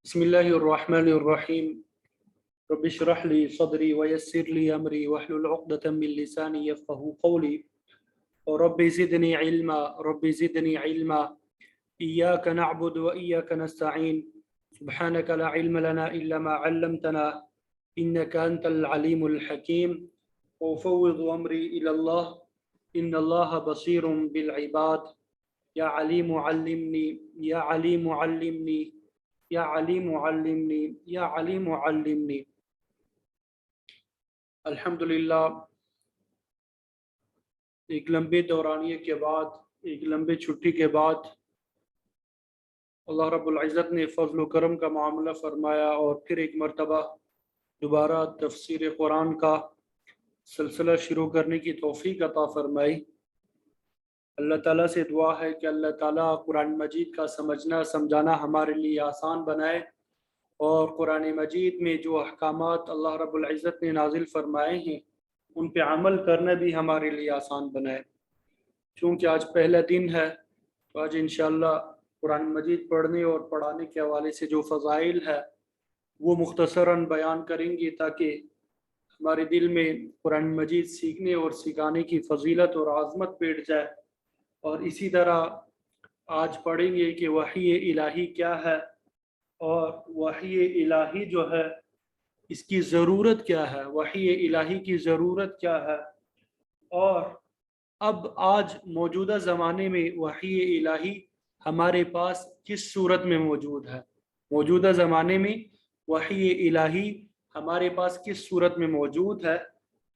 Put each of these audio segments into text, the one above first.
بسم اللہ الرحمن الرحیم رب اشرح لی صدری ویسر لی امری واحلل عقدۃ من لسانی یفقهوا قولی رب زدنی علما ایاک نعبد وایاک نستعین سبحانک لا علم لنا الا ما علمتنا انک انت العلیم الحکیم وافوض امری الی اللہ ان اللہ بصیر بالعباد یا علیم علمنی یا علیم علمنی یا علیم علمنی یا علیم علمنی۔ الحمدللہ ایک لمبے دورانیے کے بعد، ایک لمبے چھٹی کے بعد اللہ رب العزت نے فضل و کرم کا معاملہ فرمایا اور پھر ایک مرتبہ دوبارہ تفسیر قرآن کا سلسلہ شروع کرنے کی توفیق عطا فرمائی۔ اللہ تعالیٰ سے دعا ہے کہ اللہ تعالیٰ قرآن مجید کا سمجھنا سمجھانا ہمارے لیے آسان بنائے، اور قرآن مجید میں جو احکامات اللہ رب العزت نے نازل فرمائے ہیں ان پہ عمل کرنا بھی ہمارے لیے آسان بنائے۔ چونکہ آج پہلا دن ہے تو آج انشاءاللہ قرآن مجید پڑھنے اور پڑھانے کے حوالے سے جو فضائل ہے وہ مختصراً بیان کریں گے تاکہ ہمارے دل میں قرآن مجید سیکھنے اور سکھانے کی فضیلت اور عظمت بیٹھ جائے۔ اور اسی طرح آج پڑھیں گے کہ وحی الہی کیا ہے، اور وحی الہی جو ہے اس کی ضرورت کیا ہے، وحی الہی کی ضرورت کیا ہے، اور اب آج موجودہ زمانے میں وحی الہی ہمارے پاس کس صورت میں موجود ہے، موجودہ زمانے میں وحی الہی ہمارے پاس کس صورت میں موجود ہے۔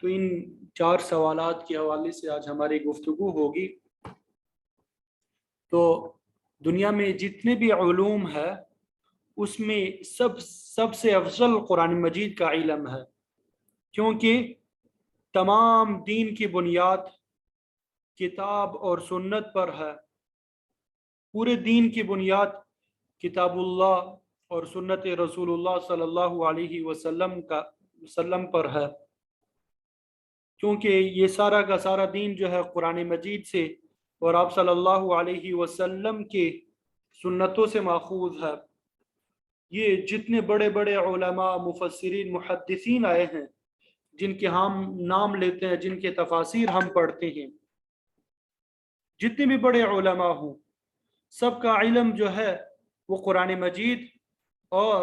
تو ان 4 سوالات کے حوالے سے آج ہماری گفتگو ہوگی۔ تو دنیا میں جتنے بھی علوم ہے اس میں سب سے افضل قرآن مجید کا علم ہے، کیونکہ تمام دین کی بنیاد کتاب اور سنت پر ہے۔ پورے دین کی بنیاد کتاب اللہ اور سنت رسول اللہ صلی اللہ علیہ وسلم پر ہے، کیونکہ یہ سارا کا سارا دین جو ہے قرآن مجید سے اور آپ صلی اللہ علیہ وسلم کے سنتوں سے ماخوذ ہے۔ یہ جتنے بڑے بڑے علماء، مفسرین، محدثین آئے ہیں جن کے ہم نام لیتے ہیں، جن کے تفاسیر ہم پڑھتے ہیں، جتنے بھی بڑے علماء ہوں سب کا علم جو ہے وہ قرآن مجید اور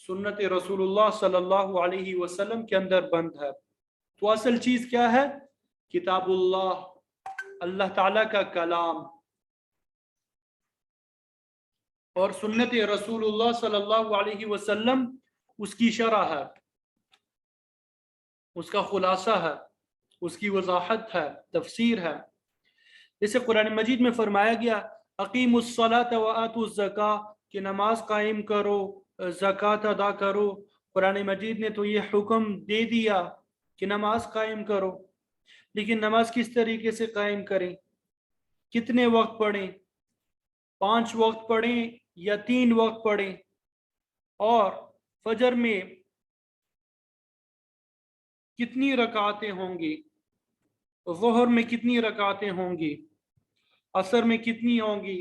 سنت رسول اللہ صلی اللہ علیہ وسلم کے اندر بند ہے۔ تو اصل چیز کیا ہے؟ کتاب اللہ، اللہ تعالیٰ کا کلام، اور سنت رسول اللہ صلی اللہ علیہ وسلم اس کی شرح ہے، اس کا خلاصہ ہے، اس کی وضاحت ہے، تفسیر ہے۔ جیسے قرآن مجید میں فرمایا گیا اقیموا الصلاۃ وآتوا الزکاۃ، کہ نماز قائم کرو، زکوٰۃ ادا کرو۔ قرآن مجید نے تو یہ حکم دے دیا کہ نماز قائم کرو، لیکن نماز کس طریقے سے قائم کریں، کتنے وقت پڑھیں، 5 وقت پڑھیں یا 3 وقت پڑھیں، اور فجر میں کتنی رکعتیں ہوں گی، ظہر میں کتنی رکعتیں ہوں گی، عصر میں کتنی ہوں گی،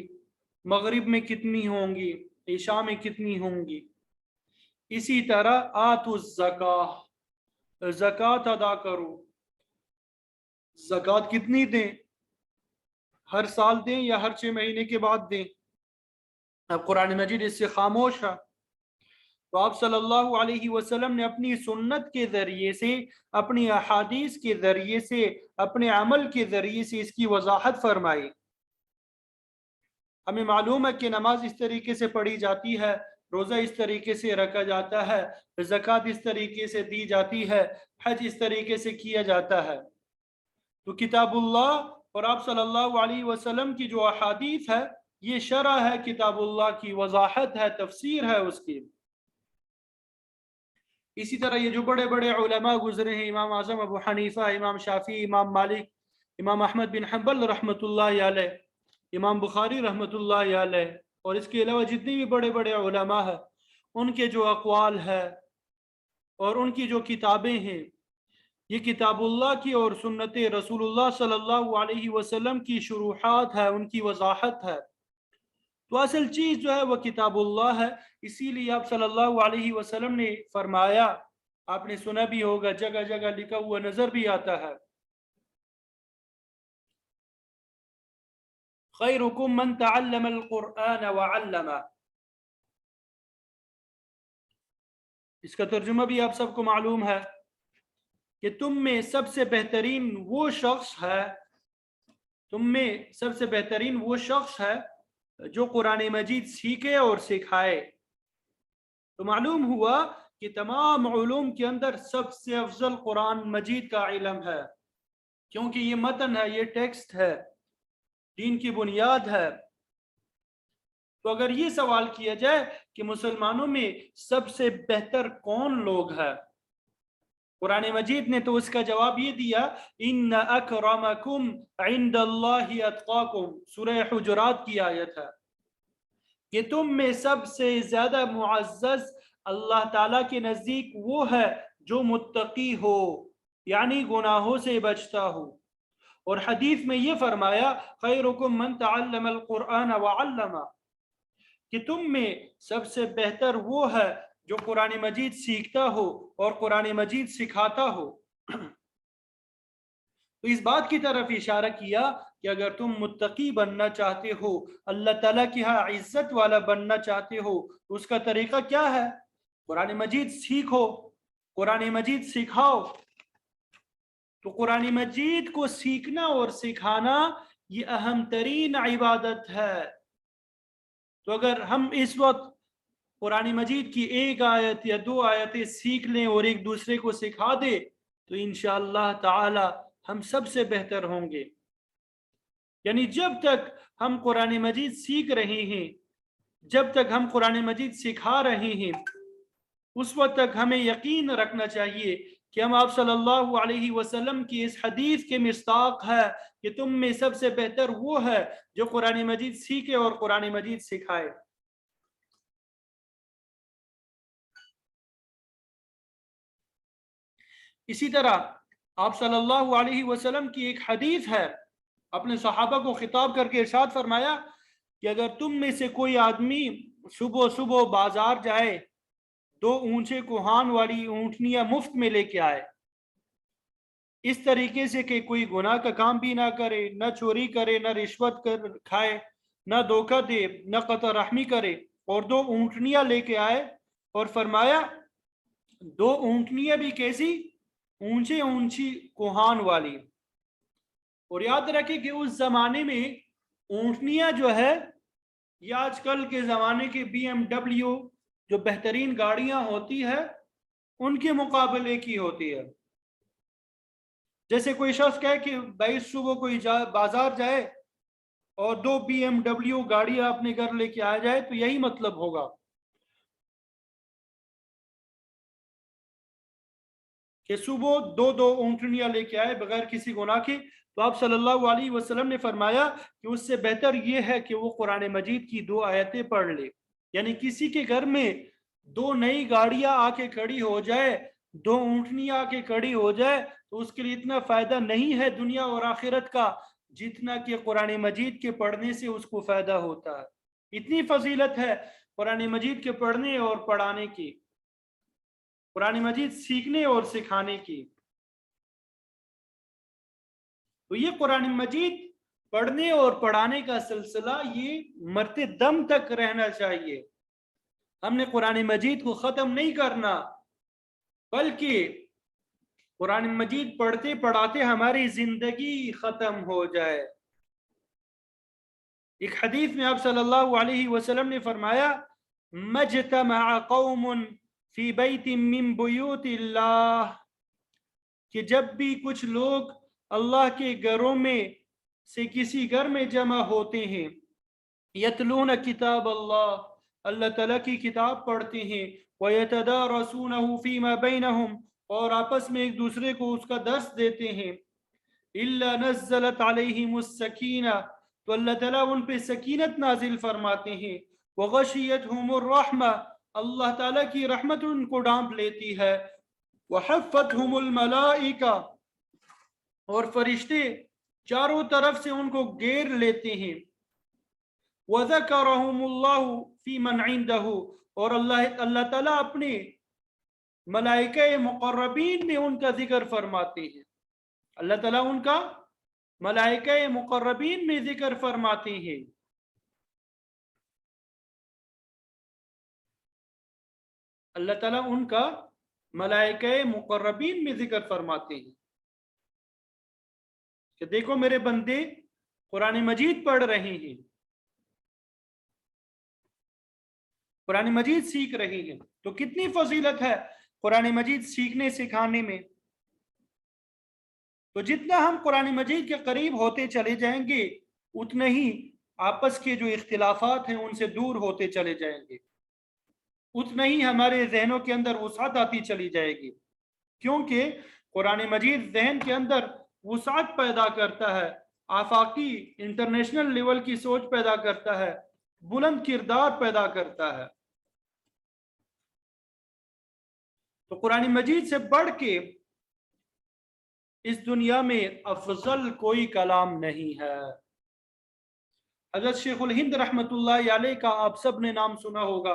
مغرب میں کتنی ہوں گی، عشاء میں کتنی ہوں گی۔ اسی طرح آتوا الزکاۃ، زکوٰۃ ادا کرو۔ زکوٰۃ کتنی دیں؟ ہر سال دیں یا ہر 6 مہینے کے بعد دیں؟ اب قرآن مجید اس سے خاموش ہے۔ تو آپ صلی اللہ علیہ وسلم نے اپنی سنت کے ذریعے سے، اپنی احادیث کے ذریعے سے، اپنے عمل کے ذریعے سے اس کی وضاحت فرمائی۔ ہمیں معلوم ہے کہ نماز اس طریقے سے پڑھی جاتی ہے، روزہ اس طریقے سے رکھا جاتا ہے، زکوٰۃ اس طریقے سے دی جاتی ہے، حج اس طریقے سے کیا جاتا ہے۔ تو کتاب اللہ اور آپ صلی اللہ علیہ وسلم کی جو احادیث ہے یہ شرح ہے کتاب اللہ کی، وضاحت ہے، تفسیر ہے اس کی۔ اسی طرح یہ جو بڑے بڑے علماء گزرے ہیں، امام اعظم ابو حنیفہ، امام شافعی، امام مالک، امام احمد بن حنبل رحمۃ اللہ علیہ، امام بخاری رحمۃ اللہ علیہ، اور اس کے علاوہ جتنے بھی بڑے بڑے علماء ہیں ان کے جو اقوال ہے اور ان کی جو کتابیں ہیں، یہ کتاب اللہ کی اور سنت رسول اللہ صلی اللہ علیہ وسلم کی شروحات ہے، ان کی وضاحت ہے۔ تو اصل چیز جو ہے وہ کتاب اللہ ہے. اسی لیے آپ صلی اللہ علیہ وسلم نے فرمایا، آپ نے سنا بھی ہوگا، جگہ جگہ لکھا ہوا نظر بھی آتا ہے، خیرکم من تعلم القرآن وعلمہ. اس کا ترجمہ بھی آپ سب کو معلوم ہے کہ تم میں سب سے بہترین وہ شخص ہے، تم میں سب سے بہترین وہ شخص ہے جو قرآن مجید سیکھے اور سکھائے. تو معلوم ہوا کہ تمام علوم کے اندر سب سے افضل قرآن مجید کا علم ہے، کیونکہ یہ متن ہے، یہ ٹیکسٹ ہے، دین کی بنیاد ہے. تو اگر یہ سوال کیا جائے کہ مسلمانوں میں سب سے بہتر کون لوگ ہیں، قرآن مجید نے تو اس کا جواب یہ دیا، ان اکرمکم عند اللہ اتقاکم، سورہ حجرات کی آیت ہے کہ تم میں سب سے زیادہ معزز اللہ تعالیٰ کے نزدیک وہ ہے جو متقی ہو، یعنی گناہوں سے بچتا ہو. اور حدیث میں یہ فرمایا، خیرکم من تعلم القرآن وعلمہ، کہ تم میں سب سے بہتر وہ ہے جو قرآن مجید سیکھتا ہو اور قرآن مجید سکھاتا ہو. تو اس بات کی طرف اشارہ کیا کہ اگر تم متقی بننا چاہتے ہو، اللہ تعالیٰ کی ہاں عزت والا بننا چاہتے ہو، تو اس کا طریقہ کیا ہے؟ قرآن مجید سیکھو، قرآن مجید سکھاؤ. تو قرآن مجید کو سیکھنا اور سکھانا یہ اہم ترین عبادت ہے. تو اگر ہم اس وقت قرآن مجید کی ایک آیت یا دو آیتیں سیکھ لیں اور ایک دوسرے کو سکھا دے تو انشاءاللہ تعالی ہم سب سے بہتر ہوں گے. یعنی جب تک ہم قرآن مجید سیکھ رہے ہیں، جب تک ہم قرآن مجید سکھا رہے ہیں، اس وقت تک ہمیں یقین رکھنا چاہیے کہ ہم آپ صلی اللہ علیہ وسلم کی اس حدیث کے مصداق ہے کہ تم میں سب سے بہتر وہ ہے جو قرآن مجید سیکھے اور قرآن مجید سکھائے. اسی طرح آپ صلی اللہ علیہ وسلم کی ایک حدیث ہے، اپنے صحابہ کو خطاب کر کے ارشاد فرمایا کہ اگر تم میں سے کوئی آدمی صبح صبح بازار جائے، دو اونچے کوہان والی اونٹنیاں مفت میں لے کے آئے، اس طریقے سے کہ کوئی گناہ کا کام بھی نہ کرے، نہ چوری کرے، نہ رشوت کھائے، نہ دھوکہ دے، نہ قطع رحمی کرے، اور دو اونٹنیاں لے کے آئے، اور فرمایا دو اونٹنیاں بھی کیسی؟ اونچے اونچی کوہان والی. اور یاد رکھیں کہ اس زمانے میں اونٹنیاں جو ہے یہ آج کل کے زمانے کے BMW جو بہترین گاڑیاں ہوتی ہے ان کے مقابلے کی ہوتی ہے. جیسے کوئی شخص کہے کہ بھائی صبح کوئی بازار جائے اور دو BMW گاڑیاں اپنے گھر لے کے آ جائے، تو یہی مطلب ہوگا کہ صبح دو دو اونٹنیاں لے کے آئے بغیر کسی گناہ کے. تو آپ صلی اللہ علیہ وسلم نے فرمایا کہ اس سے بہتر یہ ہے کہ وہ قرآن مجید کی دو آیتیں پڑھ لے. یعنی کسی کے گھر میں دو نئی گاڑیاں آ کے کھڑی ہو جائے، دو اونٹنیاں آ کے کھڑی ہو جائے، تو اس کے لیے اتنا فائدہ نہیں ہے دنیا اور آخرت کا جتنا کہ قرآن مجید کے پڑھنے سے اس کو فائدہ ہوتا ہے. اتنی فضیلت ہے قرآن مجید کے پڑھنے اور پڑھانے کی، قرآن مجید سیکھنے اور سکھانے کی. تو یہ قرآن مجید پڑھنے اور پڑھانے کا سلسلہ یہ مرتے دم تک رہنا چاہیے. ہم نے قرآن مجید کو ختم نہیں کرنا، بلکہ قرآن مجید پڑھتے پڑھاتے ہماری زندگی ختم ہو جائے. ایک حدیث میں آپ صلی اللہ علیہ وسلم نے فرمایا، مجتمع قوم فی بیت من بیوت اللہ، کہ جب بھی کچھ لوگ اللہ کے گھروں میں سے کسی گھر میں جمع ہوتے ہیں، یتلون کتاب اللہ، اللہ تعالیٰ کی کتاب پڑھتے ہیں، وَيَتَدَارَسُونَهُ فِي مَا بَيْنَهُمْ، اور آپس میں ایک دوسرے کو اس کا درس دیتے ہیں، إِلَّا نَزَّلَتْ عَلَيْهِمُ السَّكِينَةُ، تو اللہ تعالیٰ ان پہ سکینت نازل فرماتے ہیں، وَغَشِيَتْهُمُ الرَّحْمَةُ، اللہ تعالیٰ کی رحمت ان کو ڈانپ لیتی ہے، وَحَفَّتْهُمُ الْمَلَائِكَةُ، اور فرشتے چاروں طرف سے ان کو گھیر لیتے ہیں، وَذَكَرَهُمُ اللَّهُ فِي مَنْ عِنْدَهُ، اور اللہ تعالیٰ اپنے ملائکہ مقربین میں ان کا ذکر فرماتے ہیں. اللہ تعالیٰ ان کا ملائکہ مقربین میں ذکر فرماتے ہیں. اللہ تعالیٰ ان کا ملائکہ مقربین میں ذکر فرماتے ہیں کہ دیکھو میرے بندے قرآن مجید پڑھ رہے ہیں، قرآن مجید سیکھ رہے ہیں. تو کتنی فضیلت ہے قرآن مجید سیکھنے سکھانے میں. تو جتنا ہم قرآن مجید کے قریب ہوتے چلے جائیں گے اتنا ہی آپس کے جو اختلافات ہیں ان سے دور ہوتے چلے جائیں گے، اتنا ہی ہمارے ذہنوں کے اندر وسعت آتی چلی جائے گی. کیونکہ قرآن مجید ذہن کے اندر وسعت پیدا کرتا ہے، آفاقی انٹرنیشنل لیول کی سوچ پیدا کرتا ہے، بلند کردار پیدا کرتا ہے. تو قرآن مجید سے بڑھ کے اس دنیا میں افضل کوئی کلام نہیں ہے. حضرت شیخ الہند رحمۃ اللہ علیہ کا آپ سب نے نام سنا ہوگا،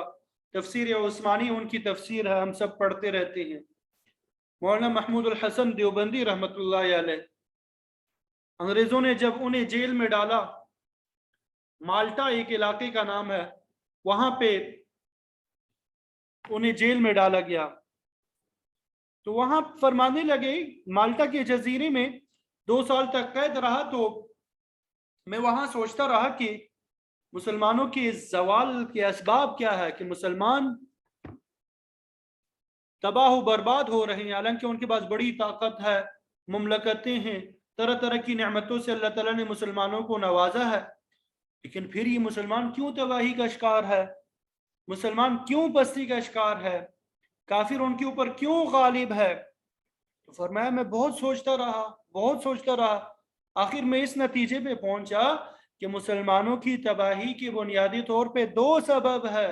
تفسیر عثمانی ان کی تفسیر ہے، ہم سب پڑھتے رہتے ہیں. مولانا محمود الحسن دیوبندی رحمۃ اللہ علیہ، انگریزوں نے جب انہیں جیل میں ڈالا، مالٹا ایک علاقے کا نام ہے، وہاں پہ انہیں جیل میں ڈالا گیا. تو وہاں فرمانے لگے، مالٹا کے جزیرے میں 2 سال تک قید رہا. تو میں وہاں سوچتا رہا کہ مسلمانوں کے زوال کے اسباب کیا ہے، کہ مسلمان تباہ و برباد ہو رہے ہیں، حالانکہ ان کے پاس بڑی طاقت ہے، مملکتیں ہیں، طرح طرح کی نعمتوں سے اللہ تعالیٰ نے مسلمانوں کو نوازا ہے، لیکن پھر یہ مسلمان کیوں تباہی کا شکار ہے، مسلمان کیوں پستی کا شکار ہے، کافر ان کے اوپر کیوں غالب ہے. تو فرمایا میں بہت سوچتا رہا، آخر میں اس نتیجے پہ پہنچا کہ مسلمانوں کی تباہی کی بنیادی طور پہ 2 سبب ہے.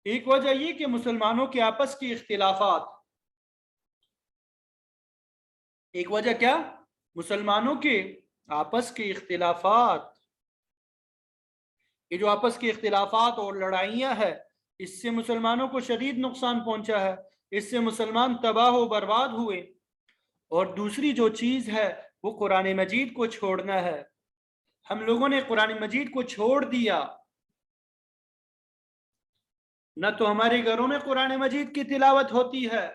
ایک وجہ یہ کہ مسلمانوں کے آپس کے اختلافات، ایک وجہ کیا؟ مسلمانوں کے آپس کے اختلافات. یہ جو آپس کے اختلافات اور لڑائیاں ہیں، اس سے مسلمانوں کو شدید نقصان پہنچا ہے، اس سے مسلمان تباہ و برباد ہوئے. اور دوسری جو چیز ہے وہ قرآن مجید کو چھوڑنا ہے. ہم لوگوں نے قرآن مجید کو چھوڑ دیا، نہ تو ہمارے گھروں میں قرآن مجید کی تلاوت ہوتی ہے،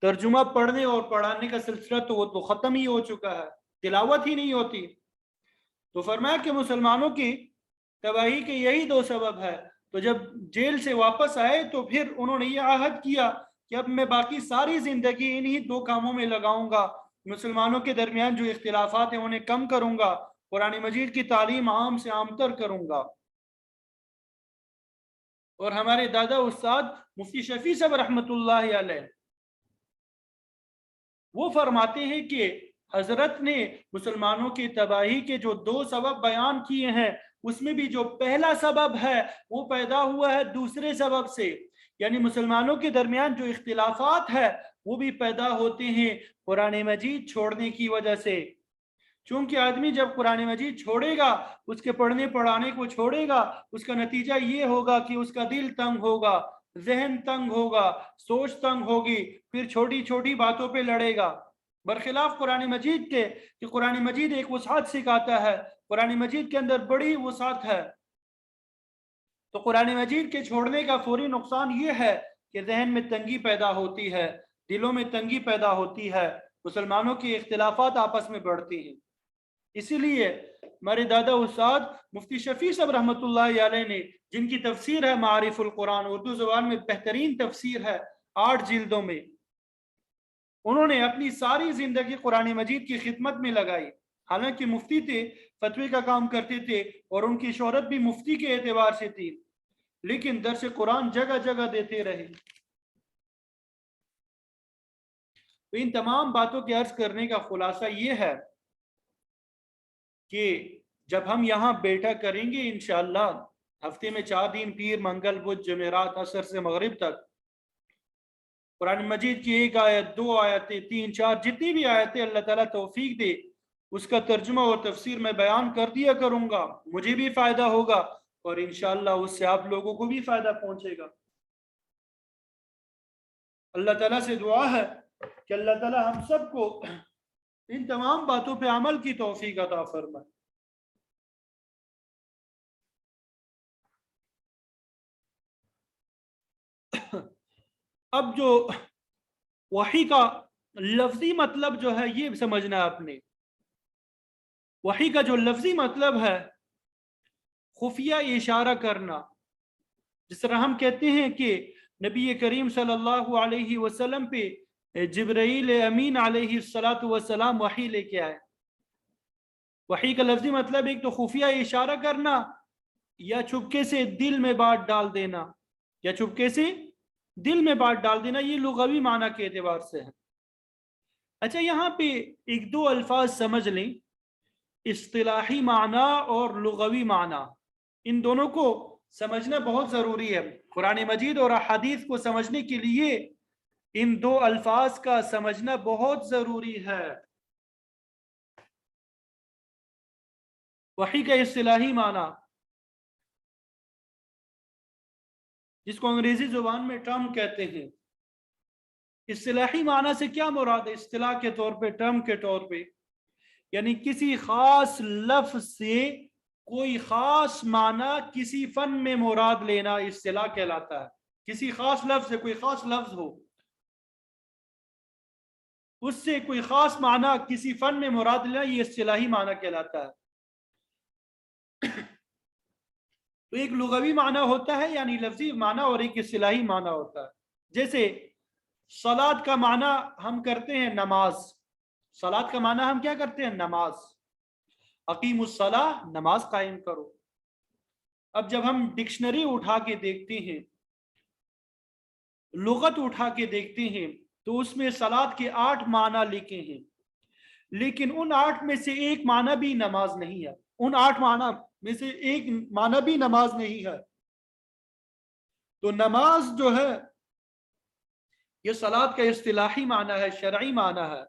ترجمہ پڑھنے اور پڑھانے کا سلسلہ تو وہ تو ختم ہی ہو چکا ہے، تلاوت ہی نہیں ہوتی. تو فرمایا کہ مسلمانوں کی تباہی کے یہی 2 سبب ہے. تو جب جیل سے واپس آئے تو پھر انہوں نے یہ عہد کیا کہ اب میں باقی ساری زندگی انہی 2 کاموں میں لگاؤں گا، مسلمانوں کے درمیان جو اختلافات ہیں انہیں کم کروں گا، قرآن مجید کی تعلیم عام سے عام تر کروں گا. اور ہمارے دادا استاد مفتی شفیع صاحب رحمۃ اللہ علیہ وہ فرماتے ہیں کہ حضرت نے مسلمانوں کی تباہی کے جو 2 سبب بیان کیے ہیں، اس میں بھی جو پہلا سبب ہے وہ پیدا ہوا ہے دوسرے سبب سے، یعنی مسلمانوں کے درمیان جو اختلافات ہے وہ بھی پیدا ہوتے ہیں قرآن مجید چھوڑنے کی وجہ سے. چونکہ آدمی جب قرآن مجید چھوڑے گا، اس کے پڑھنے پڑھانے کو چھوڑے گا، اس کا نتیجہ یہ ہوگا کہ اس کا دل تنگ ہوگا، ذہن تنگ ہوگا، سوچ تنگ ہوگی، پھر چھوٹی چھوٹی باتوں پہ لڑے گا. برخلاف قرآن مجید کے کہ قرآن مجید ایک وسعت سکھاتا ہے، قرآن مجید کے اندر بڑی وسعت ہے. تو قرآن مجید کے چھوڑنے کا فوری نقصان یہ ہے کہ ذہن میں تنگی پیدا ہوتی ہے، دلوں میں تنگی پیدا ہوتی ہے، مسلمانوں کے اختلافات آپس میں بڑھتے ہیں. اسی لیے ہمارے دادا استاد مفتی شفیع صاحب رحمۃ اللہ علیہ نے، جن کی تفسیر ہے معارف القرآن، اردو زبان میں بہترین تفسیر ہے، 8 جلدوں میں، انہوں نے اپنی ساری زندگی قرآن مجید کی خدمت میں لگائی. حالانکہ مفتی تھے، فتوی کا کام کرتے تھے اور ان کی شہرت بھی مفتی کے اعتبار سے تھی، لیکن درس قرآن جگہ جگہ دیتے رہے. تو ان تمام باتوں کے عرض کرنے کا خلاصہ یہ ہے کہ جب ہم یہاں بیٹھا کریں گے انشاءاللہ ہفتے میں 4 دن، پیر، منگل، بدھ، جمعرات، عصر سے مغرب تک، قرآن مجید کی 1 آیت، 2 آیتیں، 3، 4 جتنی بھی آیتیں اللہ تعالیٰ توفیق دے اس کا ترجمہ اور تفسیر میں بیان کر دیا کروں گا، مجھے بھی فائدہ ہوگا اور انشاءاللہ اس سے آپ لوگوں کو بھی فائدہ پہنچے گا۔ اللہ تعالیٰ سے دعا ہے کہ اللہ تعالیٰ ہم سب کو ان تمام باتوں پہ عمل کی توفیق عطا فرمائے۔ اب جو وحی کا لفظی مطلب جو ہے یہ سمجھنا آپ نے۔ وحی کا جو لفظی مطلب ہے خفیہ اشارہ کرنا، جس طرح ہم کہتے ہیں کہ نبی کریم صلی اللہ علیہ وسلم پہ جبرائیل امین علیہ السلام وحی لے کے آئے۔ وحی کا لفظی مطلب ایک تو خفیہ اشارہ کرنا یا چپکے سے دل میں بات ڈال دینا، یا چپکے سے دل میں بات ڈال دینا، یہ لغوی معنی کے اعتبار سے ہے۔ اچھا، یہاں پہ ایک دو الفاظ سمجھ لیں، اصطلاحی معنی اور لغوی معنی، ان دونوں کو سمجھنا بہت ضروری ہے۔ قرآن مجید اور احادیث کو سمجھنے کے لیے ان دو الفاظ کا سمجھنا بہت ضروری ہے۔ وحی کا اصطلاحی معنی، جس کو انگریزی زبان میں ٹرم کہتے ہیں، اصطلاحی معنی سے کیا مراد ہے؟ اصطلاح کے طور پہ، ٹرم کے طور پہ، یعنی کسی خاص لفظ سے کوئی خاص معنی کسی فن میں مراد لینا اصطلاح کہلاتا ہے۔ کسی خاص لفظ سے، کوئی خاص لفظ ہو، اس سے کوئی خاص معنی کسی فن میں مراد لینا، یہ اصطلاحی معنی کہلاتا ہے۔ تو ایک لغوی معنی ہوتا ہے یعنی لفظی معنی، اور ایک اصطلاحی معنی ہوتا ہے۔ جیسے صلاۃ کا معنی ہم کرتے ہیں نماز، صلاۃ کا معنی ہم کیا کرتے ہیں؟ نماز۔ اقیم الصلاۃ، نماز قائم کرو۔ اب جب ہم ڈکشنری اٹھا کے دیکھتے ہیں، لغت اٹھا کے دیکھتے ہیں، تو اس میں صلاۃ کے 8 معنی لکھے ہیں، لیکن ان 8 میں سے ایک معنی بھی نماز نہیں ہے۔ ان 8 معنی میں سے ایک معنی بھی نماز نہیں ہے۔ تو نماز جو ہے یہ صلاۃ کا اصطلاحی معنی ہے، شرعی معنی ہے۔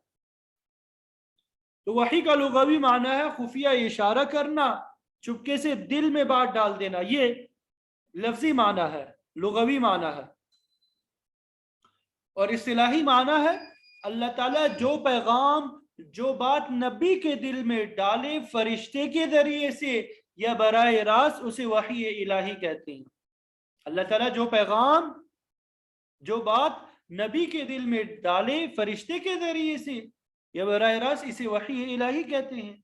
تو وحی کا لغوی معنی ہے خفیہ اشارہ کرنا، چپکے سے دل میں بات ڈال دینا، یہ لفظی معنی ہے، لغوی معنی ہے۔ اور اصطلاحی معنی ہے اللہ تعالیٰ جو پیغام، جو بات نبی کے دل میں ڈالے فرشتے کے ذریعے سے یا براہ راست، اسے وحی الہی کہتے ہیں۔ اللہ تعالیٰ جو پیغام، جو بات نبی کے دل میں ڈالے فرشتے کے ذریعے سے یا براہ راست، اسے وحی الہی کہتے ہیں۔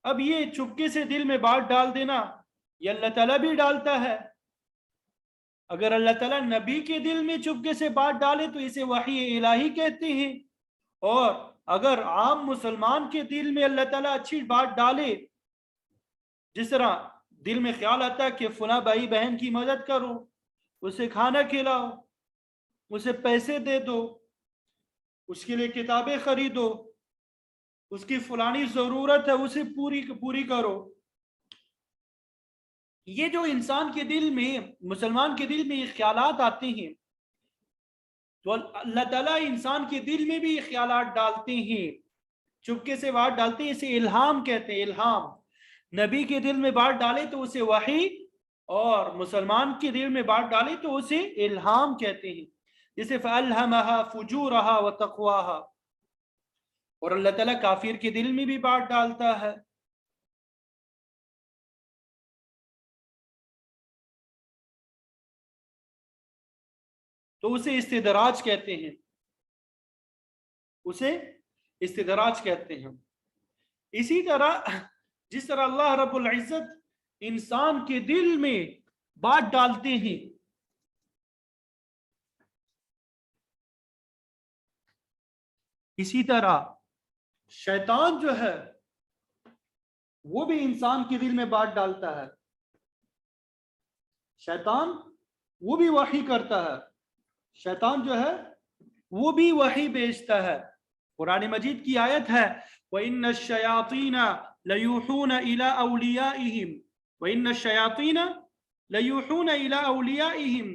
اب یہ چپکے سے دل میں بات ڈال دینا، یہ اللہ تعالیٰ بھی ڈالتا ہے۔ اگر اللہ تعالیٰ نبی کے دل میں چپکے سے بات ڈالے تو اسے وحی الہی کہتے ہیں، اور اگر عام مسلمان کے دل میں اللہ تعالیٰ اچھی بات ڈالے، جس طرح دل میں خیال آتا ہے کہ فلاں بھائی بہن کی مدد کرو، اسے کھانا کھلاؤ، اسے پیسے دے دو، اس کے لیے کتابیں خریدو، اس کی فلانی ضرورت ہے اسے پوری کرو، یہ جو انسان کے دل میں، مسلمان کے دل میں یہ خیالات آتے ہیں، تو اللہ تعالیٰ انسان کے دل میں بھی یہ خیالات ڈالتے ہیں، چپکے سے بات ڈالتے ہیں، اسے الہام کہتے ہیں۔ الہام، نبی کے دل میں بات ڈالے تو اسے وحی، اور مسلمان کے دل میں بات ڈالے تو اسے الہام کہتے ہیں۔ جیسے فَأَلْهَمَهَا فُجُورَهَا وَتَقْوَاهَا، اور اللہ تعالیٰ کافر کے دل میں بھی بات ڈالتا ہے۔ تو اسے استدراج کہتے ہیں، اسے استدراج کہتے ہیں۔ اسی طرح جس طرح اللہ رب العزت انسان کے دل میں بات ڈالتے ہیں، اسی طرح شیطان جو ہے وہ بھی انسان کے دل میں بات ڈالتا ہے۔ شیطان وہ بھی وحی کرتا ہے، شیطان جو ہے وہ بھی وحی بھیجتا ہے۔ قرآن مجید کی آیت ہے وَإِنَّ الشَّيَاطِينَ لَيُوحُونَ إِلَىٰ أَوْلِيَائِهِمْ وَإِنَّ الشَّيَاطِينَ لَيُوحُونَ إِلَىٰ أَوْلِيَائِهِمْ،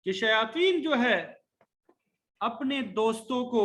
کہ شیاطین جو ہے اپنے دوستوں کو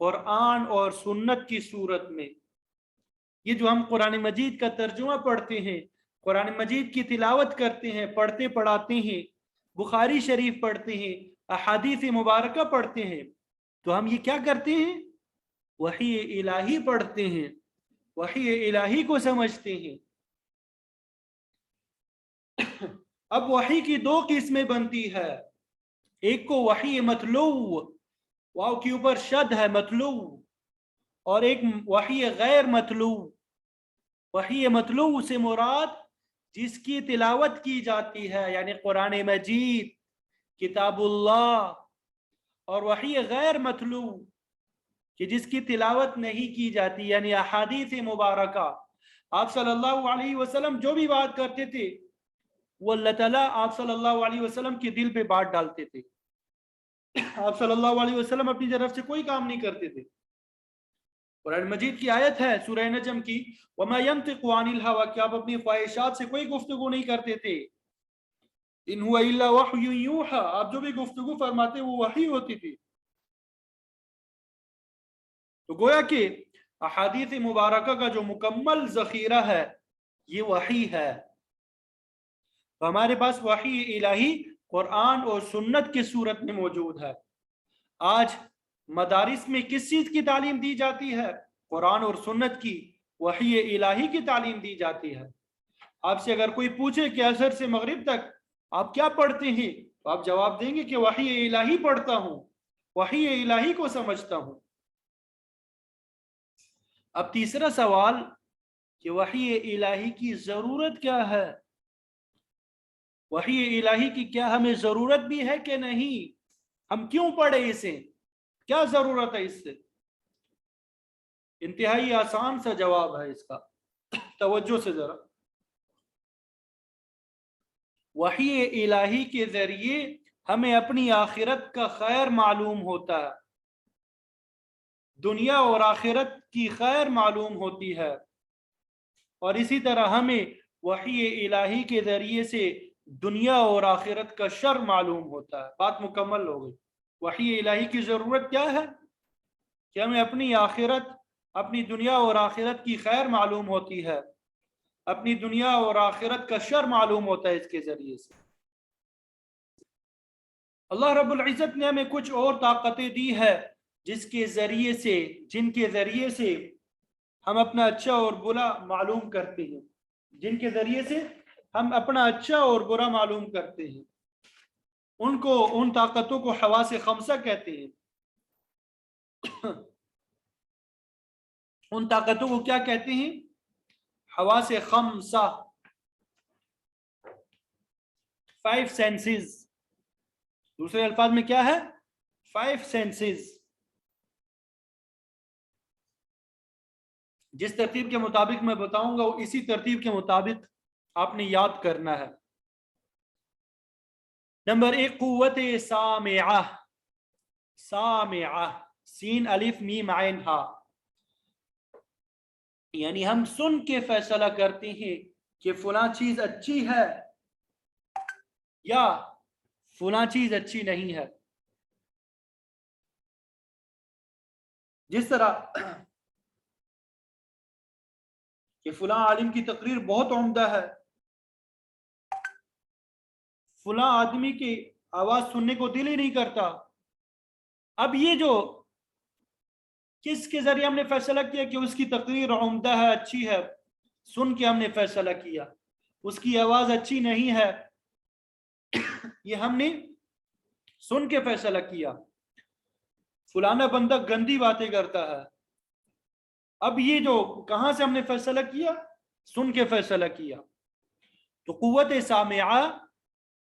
قرآن اور سنت کی صورت میں. یہ جو ہم قرآن مجید کا ترجمہ پڑھتے ہیں، قرآن مجید کی تلاوت کرتے ہیں، پڑھتے پڑھاتے ہیں، بخاری شریف پڑھتے ہیں، احادیث مبارکہ پڑھتے ہیں، تو ہم یہ کیا کرتے ہیں؟ وحی الہی پڑھتے ہیں، وحی الہی کو سمجھتے ہیں. اب وحی کی دو قسمیں بنتی ہے. ایک کو وحی متلو، واو کے اوپر شد ہے، متلو، اور ایک وحی غیر متلو. وحی متلو سے مراد جس کی تلاوت کی جاتی ہے، یعنی قرآن مجید، کتاب اللہ. اور وحی غیر متلو کہ جس کی تلاوت نہیں کی جاتی، یعنی احادیث مبارکہ. آپ صلی اللہ علیہ وسلم جو بھی بات کرتے تھے وہ اللہ تعالیٰ آپ صلی اللہ علیہ وسلم کے دل پہ بات ڈالتے تھے. آپ صلی اللہ علیہ وسلم اپنی طرف سے کوئی کام نہیں کرتے تھے. قرآن مجید کی آیت ہے سورہ نجم کی، وَمَا يَنْطِقُ عَنِ الْهَوَىٰ، کہ آپ اپنی خواہشات سے کوئی گفتگو نہیں کرتے تھے. إِنْ هُوَ إِلَّا وَحْيٌ يُوحَىٰ، آپ جو بھی گفتگو فرماتے وہ وحی ہوتی تھی. تو گویا کہ احادیث مبارکہ کا جو مکمل ذخیرہ ہے یہ وحی ہے. تو ہمارے پاس وحی الہی قرآن اور سنت کی صورت میں موجود ہے. آج مدارس میں کس چیز کی تعلیم دی جاتی ہے؟ قرآن اور سنت کی، وحی الہی کی تعلیم دی جاتی ہے. آپ سے اگر کوئی پوچھے کہ عصر سے مغرب تک آپ کیا پڑھتے ہیں، تو آپ جواب دیں گے کہ وحی الہی پڑھتا ہوں، وحی الہی کو سمجھتا ہوں. اب تیسرا سوال کہ وحی الہی کی ضرورت کیا ہے؟ وحی الہی کی کیا ہمیں ضرورت بھی ہے کہ نہیں؟ ہم کیوں پڑھیں اسے؟ کیا ضرورت ہے اس سے؟ انتہائی آسان سا جواب ہے اس کا، توجہ سے ذرا. وحی الہی کے ذریعے ہمیں اپنی آخرت کا خیر معلوم ہوتا ہے، دنیا اور آخرت کی خیر معلوم ہوتی ہے. اور اسی طرح ہمیں وحی الہی کے ذریعے سے دنیا اور آخرت کا شر معلوم ہوتا ہے. بات مکمل ہو گئی. وحی الہی کی ضرورت کیا ہے؟ کہ ہمیں اپنی آخرت، اپنی دنیا اور آخرت کی خیر معلوم ہوتی ہے، اپنی دنیا اور آخرت کا شر معلوم ہوتا ہے اس کے ذریعے سے. اللہ رب العزت نے ہمیں کچھ اور طاقتیں دی ہے جن کے ذریعے سے ہم اپنا اچھا اور برا معلوم کرتے ہیں، جن کے ذریعے سے ہم اپنا اچھا اور برا معلوم کرتے ہیں. ان طاقتوں کو حواس خمسہ کہتے ہیں. ان طاقتوں کو کیا کہتے ہیں؟ حواس خمسہ، 5 سینسز. دوسرے الفاظ میں کیا ہے؟ 5 سینسز. جس ترتیب کے مطابق میں بتاؤں گا اسی ترتیب کے مطابق آپ نے یاد کرنا ہے. نمبر 1 قوت سامعہ. سامعہ، سین الف میم عین ہا، یعنی ہم سن کے فیصلہ کرتے ہیں کہ فلاں چیز اچھی ہے یا فلاں چیز اچھی نہیں ہے. جس طرح کہ فلاں عالم کی تقریر بہت عمدہ ہے، فلاں آدمی کی آواز سننے کو دل ہی نہیں کرتا. اب یہ جو کس کے ذریعے ہم نے فیصلہ کیا کہ اس کی تقریر عمدہ ہے، اچھی ہے، سن کے ہم نے فیصلہ کیا. اس کی آواز اچھی نہیں ہے، یہ ہم نے سن کے فیصلہ کیا. فلانا بندہ گندی باتیں کرتا ہے، اب یہ جو کہاں سے ہم نے فیصلہ کیا؟ سن کے فیصلہ کیا. تو قوت سامعہ،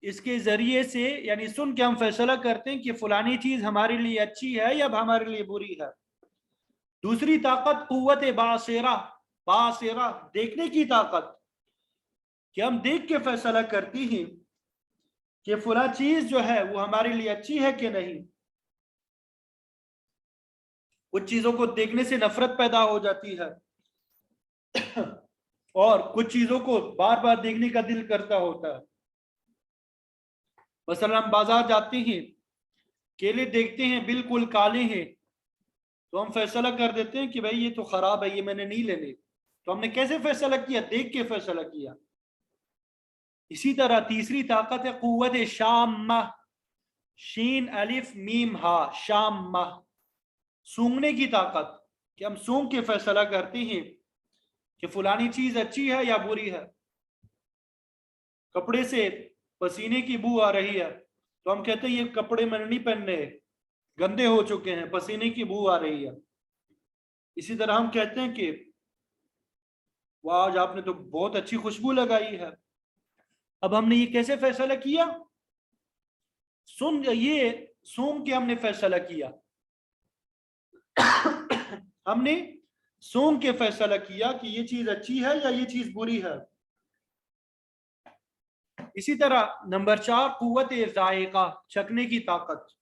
اس کے ذریعے سے یعنی سن کے ہم فیصلہ کرتے ہیں کہ فلانی چیز ہمارے لیے اچھی ہے یا ہمارے لیے بری ہے. دوسری طاقت قوت باصرہ. باصرہ، دیکھنے کی طاقت، کہ ہم دیکھ کے فیصلہ کرتی ہیں کہ فلاں چیز جو ہے وہ ہمارے لیے اچھی ہے کہ نہیں. کچھ چیزوں کو دیکھنے سے نفرت پیدا ہو جاتی ہے اور کچھ چیزوں کو بار بار دیکھنے کا دل کرتا ہوتا ہے. مثلا ہم بازار جاتے ہیں، کیلے دیکھتے ہیں بالکل کالے ہیں، تو ہم فیصلہ کر دیتے ہیں کہ بھائی یہ تو خراب ہے، یہ میں نے نہیں لینے. تو ہم نے کیسے فیصلہ کیا؟ دیکھ کے فیصلہ کیا. اسی طرح تیسری طاقت ہے قوت شامہ، شین الف میم ہا، شامہ، سونگنے کی طاقت، کہ ہم سونگ کے فیصلہ کرتے ہیں کہ فلانی چیز اچھی ہے یا بری ہے. کپڑے سے پسینے کی بو آ رہی ہے تو ہم کہتے ہیں یہ کپڑے میں نے نہیں پہننے، گندے ہو چکے ہیں، پسینے کی بو آ رہی ہے. اسی طرح ہم کہتے ہیں کہ واہ آج آپ نے تو بہت اچھی خوشبو لگائی ہے. اب ہم نے یہ کیسے فیصلہ کیا؟ یہ سونگ کے ہم نے فیصلہ کیا. ہم نے سونگ کے فیصلہ کیا کہ یہ چیز اچھی ہے یا یہ چیز بری ہے. اسی طرح نمبر 4 قوت ذائقہ، چکھنے کی طاقت،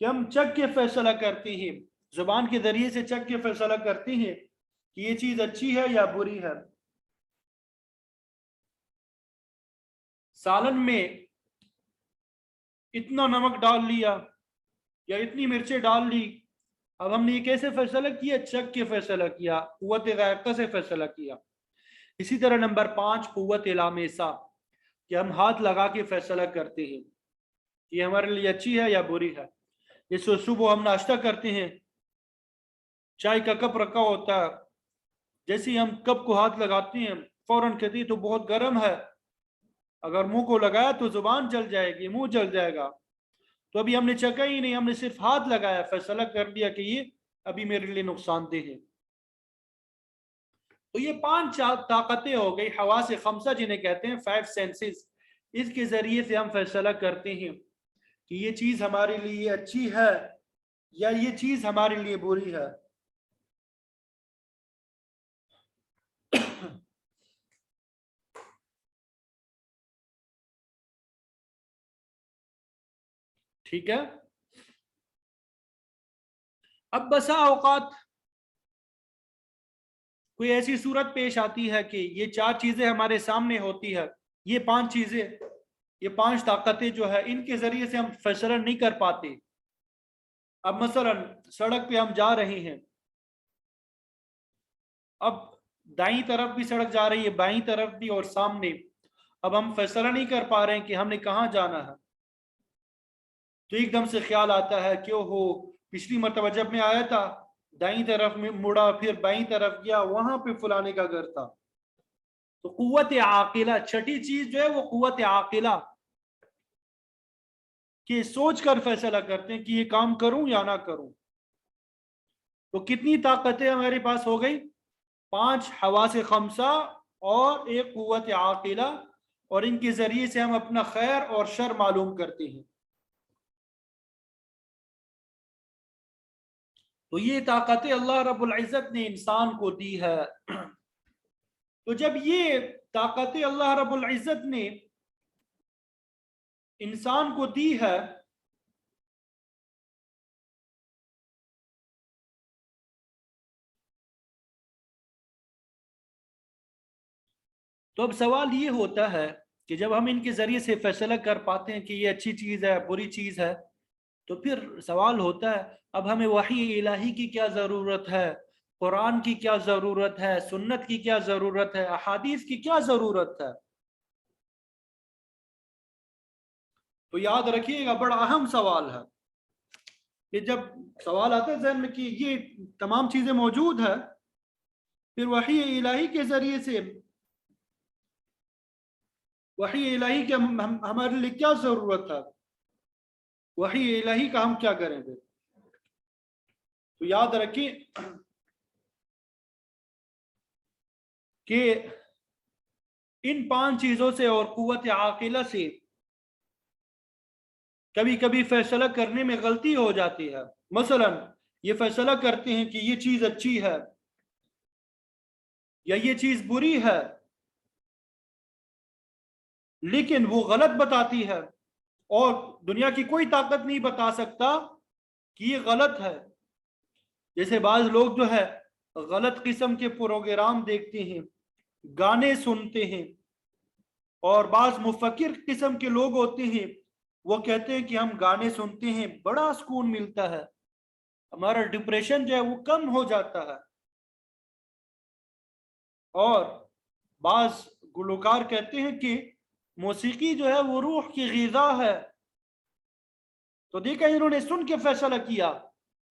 کہ ہم چکھ کے فیصلہ کرتے ہیں، زبان کے ذریعے سے چکھ کے فیصلہ کرتے ہیں کہ یہ چیز اچھی ہے یا بری ہے. سالن میں اتنا نمک ڈال لیا یا اتنی مرچیں ڈال لی، اب ہم نے یہ کیسے فیصلہ کیا؟ چکھ کے فیصلہ کیا، قوت ذائقہ سے فیصلہ کیا. اسی طرح نمبر 5 قوت لامسہ، کہ ہم ہاتھ لگا کے فیصلہ کرتے ہیں کہ یہ ہمارے لیے اچھی ہے یا بری ہے. جیسے صبح ہم ناشتہ کرتے ہیں، چائے کا کپ رکھا ہوتا ہے، جیسے ہم کپ کو ہاتھ لگاتے ہیں فوراً کہتے ہیں تو بہت گرم ہے، اگر منہ کو لگایا تو زبان جل جائے گی، منہ جل جائے گا. تو ابھی ہم نے چکھا ہی نہیں، ہم نے صرف ہاتھ لگایا، فیصلہ کر دیا کہ یہ ابھی میرے لیے نقصان دہ ہے. تو یہ 5 طاقتیں ہو گئی، حواس خمسہ جنہیں کہتے ہیں، 5 سینسز. اس کے ذریعے سے ہم فیصلہ کرتے ہیں کہ یہ چیز ہمارے لیے اچھی ہے یا یہ چیز ہمارے لیے بری ہے. ٹھیک ہے. اب بسا اوقات کوئی ایسی صورت پیش آتی ہے کہ یہ 4 چیزیں ہمارے سامنے ہوتی ہے، یہ 5 چیزیں، یہ 5 طاقتیں جو ہے ان کے ذریعے سے ہم فیصلہ نہیں کر پاتے. اب مثلا سڑک پہ ہم جا رہے ہیں، اب دائیں طرف بھی سڑک جا رہی ہے، بائیں طرف بھی اور سامنے، اب ہم فیصلہ نہیں کر پا رہے ہیں کہ ہم نے کہاں جانا ہے. تو ایک دم سے خیال آتا ہے کہ ہو پچھلی مرتبہ جب میں آیا تھا دائیں طرف میں مڑا، پھر بائیں طرف گیا، وہاں پہ فلانے کا گھر تھا. تو قوت عاقلہ، چھٹی چیز جو ہے وہ قوت عاقلہ، کہ سوچ کر فیصلہ کرتے ہیں کہ یہ کام کروں یا نہ کروں. تو کتنی طاقتیں ہمارے پاس ہو گئی؟ 5 حواس خمسہ اور ایک قوت عاقلہ، اور ان کے ذریعے سے ہم اپنا خیر اور شر معلوم کرتے ہیں. تو یہ طاقتیں اللہ رب العزت نے انسان کو دی ہے. تو جب یہ طاقتیں اللہ رب العزت نے انسان کو دی ہے تو اب سوال یہ ہوتا ہے کہ جب ہم ان کے ذریعے سے فیصلہ کر پاتے ہیں کہ یہ اچھی چیز ہے، بری چیز ہے، تو پھر سوال ہوتا ہے اب ہمیں وحی الہی کی کیا ضرورت ہے، قرآن کی کیا ضرورت ہے، سنت کی کیا ضرورت ہے، احادیث کی کیا ضرورت ہے؟ تو یاد رکھیے گا بڑا اہم سوال ہے کہ جب سوال آتا ہے ذہن میں کہ یہ تمام چیزیں موجود ہے، پھر وحی الہی کے ذریعے سے، وحی الہی کے ہمارے لیے کیا ضرورت ہے، وحی الہی کا ہم کیا کریں پھر؟ تو یاد رکھیں کہ ان 5 چیزوں سے اور قوت عاقلہ سے کبھی کبھی فیصلہ کرنے میں غلطی ہو جاتی ہے. مثلا یہ فیصلہ کرتے ہیں کہ یہ چیز اچھی ہے یا یہ چیز بری ہے، لیکن وہ غلط بتاتی ہے اور دنیا کی کوئی طاقت نہیں بتا سکتا کہ یہ غلط ہے. جیسے بعض لوگ جو ہے غلط قسم کے پروگرام دیکھتے ہیں، گانے سنتے ہیں، اور بعض مفکر قسم کے لوگ ہوتے ہیں وہ کہتے ہیں کہ ہم گانے سنتے ہیں بڑا سکون ملتا ہے، ہمارا ڈپریشن جو ہے وہ کم ہو جاتا ہے. اور بعض گلوکار کہتے ہیں کہ موسیقی جو ہے وہ روح کی غذا ہے. تو دیکھا انہوں نے سن کے فیصلہ کیا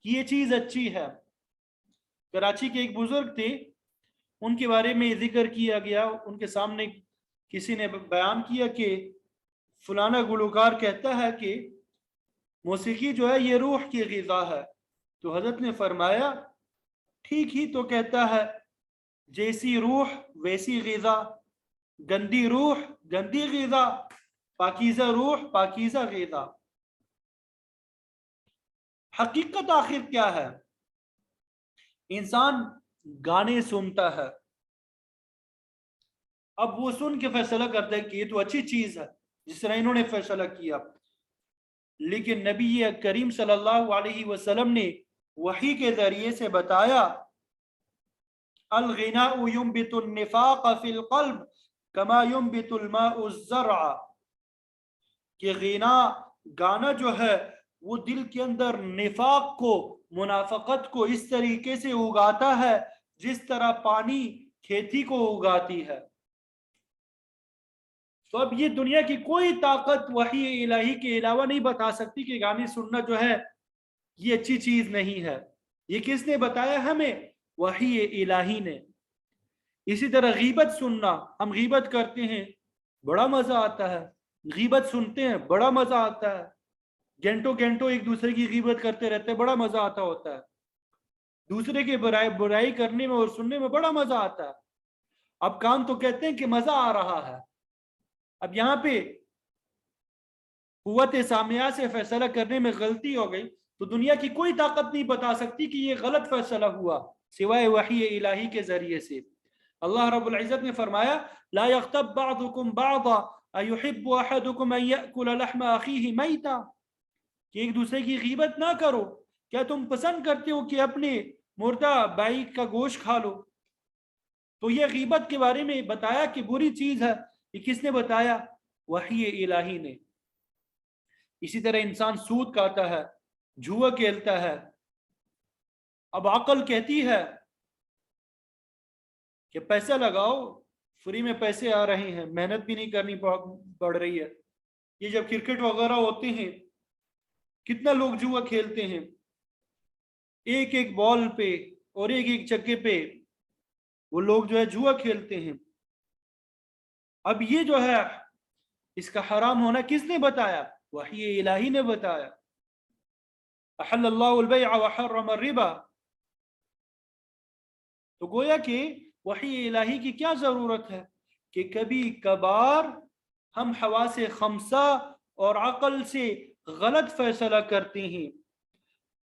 کہ یہ چیز اچھی ہے. کراچی کے ایک بزرگ تھے, ان کے بارے میں ذکر کیا گیا, ان کے سامنے کسی نے بیان کیا کہ فلانا گلوکار کہتا ہے کہ موسیقی جو ہے یہ روح کی غذا ہے. تو حضرت نے فرمایا ٹھیک ہی تو کہتا ہے, جیسی روح ویسی غذا, گندی روح گندی غذا, پاکیزہ روح پاکیزہ غذا. حقیقت آخر کیا ہے؟ انسان گانے سنتا ہے, اب وہ سن کے فیصلہ کرتا ہے کہ یہ تو اچھی چیز ہے, جس طرح انہوں نے فیصلہ کیا. لیکن نبی کریم صلی اللہ علیہ وسلم نے وحی کے ذریعے سے بتایا الغناء ينبت النفاق في القلب كما ينبت الماء الزرع, کہ غنا گانا جو ہے وہ دل کے اندر نفاق کو, منافقت کو اس طریقے سے اگاتا ہے جس طرح پانی کھیتی کو اگاتی ہے. تو اب یہ دنیا کی کوئی طاقت وحی الہی کے علاوہ نہیں بتا سکتی کہ گانے سننا جو ہے یہ اچھی چیز نہیں ہے. یہ کس نے بتایا ہمیں؟ وحی الہی نے. اسی طرح غیبت سننا, ہم غیبت کرتے ہیں بڑا مزہ آتا ہے, غیبت سنتے ہیں بڑا مزہ آتا ہے, گھنٹوں گھنٹوں ایک دوسرے کی غیبت کرتے رہتے ہیں, بڑا مزہ آتا ہوتا ہے, دوسرے کی برائی کرنے میں اور سننے میں بڑا مزہ آتا ہے. اب کان تو کہتے ہیں کہ مزہ آ رہا ہے. اب یہاں پہ قوت سامعہ سے فیصلہ کرنے میں غلطی ہو گئی تو دنیا کی کوئی طاقت نہیں بتا سکتی کہ یہ غلط فیصلہ ہوا سوائے وحی الہی کے ذریعے سے. اللہ رب العزت نے فرمایا لا یغتب بعضکم بعضا ایحب احدکم ان یأکل لحم اخیہ میتا, کہ ایک دوسرے کی غیبت نہ کرو, کیا تم پسند کرتے ہو کہ اپنے مردہ بھائی کا گوشت کھا لو؟ تو یہ غیبت کے بارے میں بتایا کہ بری چیز ہے, یہ کس نے بتایا؟ وحی الہی نے. اسی طرح انسان سود کھاتا ہے, جوا کھیلتا ہے. اب عقل کہتی ہے کہ پیسہ لگاؤ, فری میں پیسے آ رہے ہیں, محنت بھی نہیں کرنی پڑ رہی ہے. یہ جب کرکٹ وغیرہ ہوتے ہیں کتنا لوگ جوا کھیلتے ہیں, ایک ایک بال پہ اور ایک ایک چکے پہ وہ لوگ جو ہے جوا کھیلتے ہیں. اب یہ جو ہے اس کا حرام ہونا کس نے بتایا؟ وحی الہی نے بتایا. احل اللہ البیع وحرم الربا. تو گویا کہ وحی الہی کی کیا ضرورت ہے کہ کبھی کبھار ہم حواس خمسہ اور عقل سے غلط فیصلہ کرتے ہیں,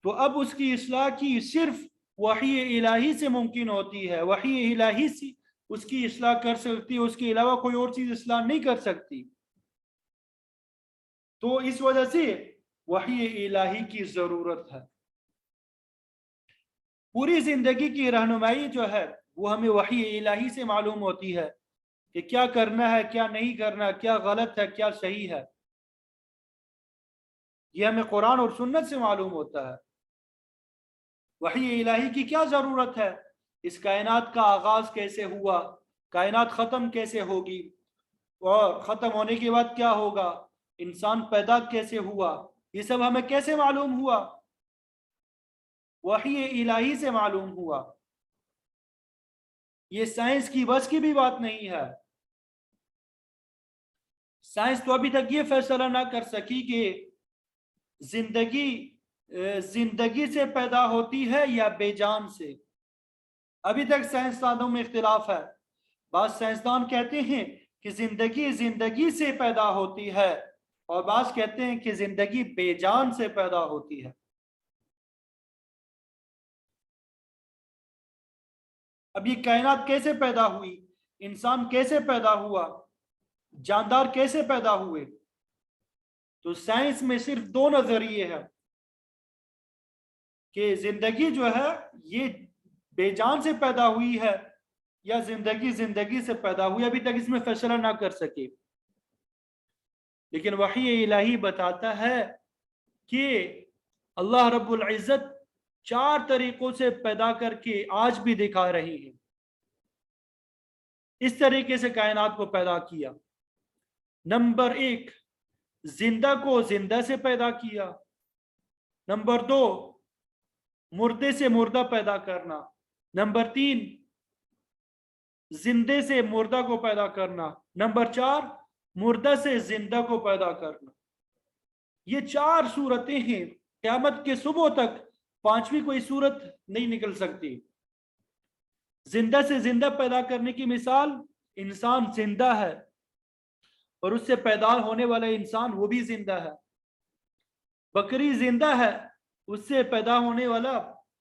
تو اب اس کی اصلاح کی صرف وحی الہی سے ممکن ہوتی ہے. وحی الہی سے اس کی اصلاح کر سکتی ہے, اس کے علاوہ کوئی اور چیز اصلاح نہیں کر سکتی. تو اس وجہ سے وحی الہی کی ضرورت ہے. پوری زندگی کی رہنمائی جو ہے وہ ہمیں وحی الہی سے معلوم ہوتی ہے کہ کیا کرنا ہے, کیا نہیں کرنا, کیا غلط ہے, کیا صحیح ہے. یہ ہمیں قرآن اور سنت سے معلوم ہوتا ہے. وحی الہی کی کیا ضرورت ہے؟ اس کائنات کا آغاز کیسے ہوا, کائنات ختم کیسے ہوگی, اور ختم ہونے کے بعد کیا ہوگا, انسان پیدا کیسے ہوا, یہ سب ہمیں کیسے معلوم ہوا؟ وحی الہی سے معلوم ہوا. یہ سائنس کی بس کی بھی بات نہیں ہے. سائنس تو ابھی تک یہ فیصلہ نہ کر سکی کہ زندگی سے پیدا ہوتی ہے یا بے جان سے. ابھی تک سائنسدانوں میں اختلاف ہے. بعض سائنسدان کہتے ہیں کہ زندگی سے پیدا ہوتی ہے, اور بعض کہتے ہیں کہ زندگی بے جان سے پیدا ہوتی ہے. اب یہ کائنات کیسے پیدا ہوئی, انسان کیسے پیدا ہوا, جاندار کیسے پیدا ہوئے؟ تو سائنس میں صرف دو نظریے ہیں کہ زندگی جو ہے یہ بے جان سے پیدا ہوئی ہے یا زندگی سے پیدا ہوئی. ابھی تک اس میں فیصلہ نہ کر سکے. لیکن وحی الہی بتاتا ہے کہ اللہ رب العزت 4 طریقوں سے پیدا کر کے آج بھی دکھا رہی ہے۔ اس طریقے سے کائنات کو پیدا کیا۔ نمبر 1، زندہ کو زندہ سے پیدا کیا۔ نمبر 2، مردے سے مردہ پیدا کرنا۔ نمبر 3، زندے سے مردہ کو پیدا کرنا۔ نمبر 4، مردہ سے زندہ کو پیدا کرنا۔ یہ 4 صورتیں ہیں، قیامت کے صبح تک 5ویں کوئی صورت نہیں نکل سکتی۔ زندہ سے زندہ پیدا کرنے کی مثال، انسان زندہ ہے اور اس سے پیدا ہونے والا انسان وہ بھی زندہ ہے۔ بکری زندہ ہے، اس سے پیدا ہونے والا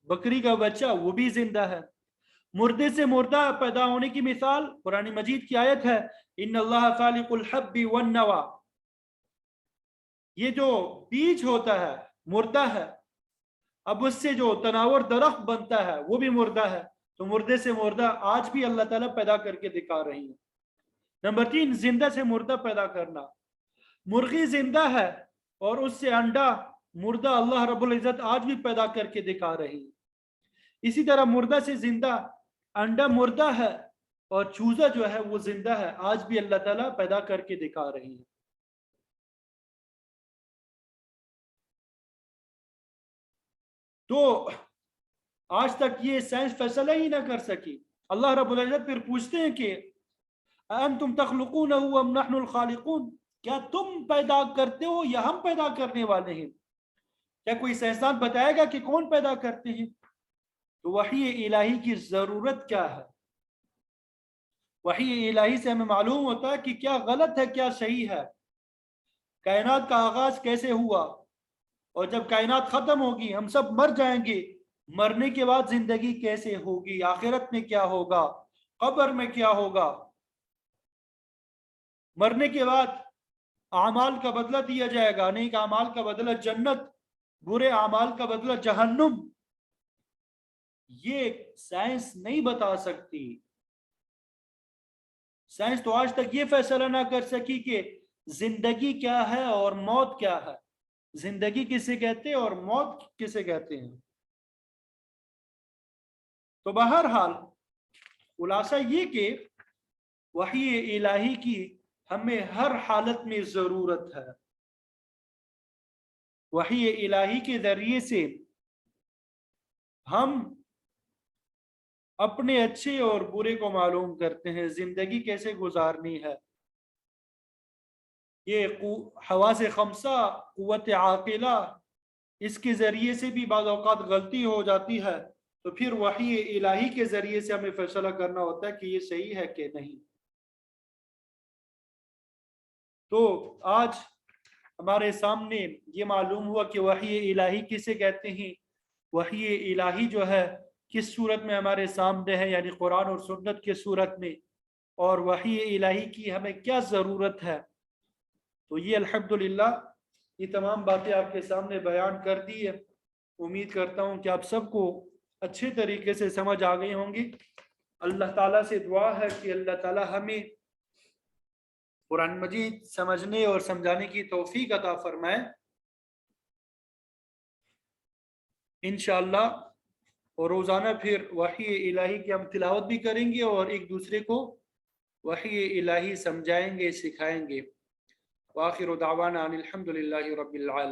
بکری کا بچہ وہ بھی زندہ ہے۔ مردے سے مردہ پیدا ہونے کی مثال قرآن مجید کی آیت ہے، ان اللہ خالق الحب والنوا۔ یہ جو بیج ہوتا ہے مردہ ہے، اب اس سے جو تناور درخت بنتا ہے وہ بھی مردہ ہے۔ تو مردے سے مردہ آج بھی اللہ تعالیٰ پیدا کر کے دکھا رہی ہے۔ نمبر 3، زندہ سے مردہ پیدا کرنا۔ مرغی زندہ ہے اور اس سے انڈا مردہ اللہ رب العزت آج بھی پیدا کر کے دکھا رہی ہے۔ اسی طرح مردہ سے زندہ، انڈا مردہ ہے اور چوزا جو ہے وہ زندہ ہے، آج بھی اللہ تعالیٰ پیدا کر کے دکھا رہی ہے۔ تو آج تک یہ سائنس فیصلہ ہی نہ کر سکی۔ اللہ رب العزت پھر پوچھتے ہیں کہ انتم تخلقونہ ام نحن الخالقون، کیا تم پیدا کرتے ہو یا ہم پیدا کرنے والے ہیں؟ کیا کوئی سائنسدان بتائے گا کہ کون پیدا کرتے ہیں؟ تو وحی الہی کی ضرورت کیا ہے؟ وحی الہی سے ہمیں معلوم ہوتا ہے کہ کیا غلط ہے کیا صحیح ہے، کائنات کا آغاز کیسے ہوا، اور جب کائنات ختم ہوگی ہم سب مر جائیں گے، مرنے کے بعد زندگی کیسے ہوگی، آخرت میں کیا ہوگا، قبر میں کیا ہوگا، مرنے کے بعد اعمال کا بدلہ دیا جائے گا، نیک اعمال کا بدلہ جنت، برے اعمال کا بدلہ جہنم۔ یہ سائنس نہیں بتا سکتی۔ سائنس تو آج تک یہ فیصلہ نہ کر سکی کہ زندگی کیا ہے اور موت کیا ہے، زندگی کسے کہتے ہیں اور موت کسے کہتے ہیں۔ تو بہرحال خلاصہ یہ کہ وحی الہی کی ہمیں ہر حالت میں ضرورت ہے۔ وحی الہی کے ذریعے سے ہم اپنے اچھے اور برے کو معلوم کرتے ہیں، زندگی کیسے گزارنی ہے۔ یہ حواس خمسہ، قوت عاقلہ، اس کے ذریعے سے بھی بعض اوقات غلطی ہو جاتی ہے، تو پھر وحی الہی کے ذریعے سے ہمیں فیصلہ کرنا ہوتا ہے کہ یہ صحیح ہے کہ نہیں۔ تو آج ہمارے سامنے یہ معلوم ہوا کہ وحی الہی کسے کہتے ہیں، وحی الہی جو ہے کس صورت میں ہمارے سامنے ہے، یعنی قرآن اور سنت کے صورت میں، اور وحی الہی کی ہمیں کیا ضرورت ہے۔ تو یہ الحمدللہ یہ تمام باتیں آپ کے سامنے بیان کر دی ہے۔ امید کرتا ہوں کہ آپ سب کو اچھے طریقے سے سمجھ آ گئی ہوں گی۔ اللہ تعالیٰ سے دعا ہے کہ اللہ تعالیٰ ہمیں قرآن مجید سمجھنے اور سمجھانے کی توفیق عطا فرمائے انشاءاللہ۔ اور روزانہ پھر وحی الہی کی ہم تلاوت بھی کریں گے اور ایک دوسرے کو وحی الہی سمجھائیں گے، سکھائیں گے۔ وآخر دعوانا ان الحمد للہ رب العالمین۔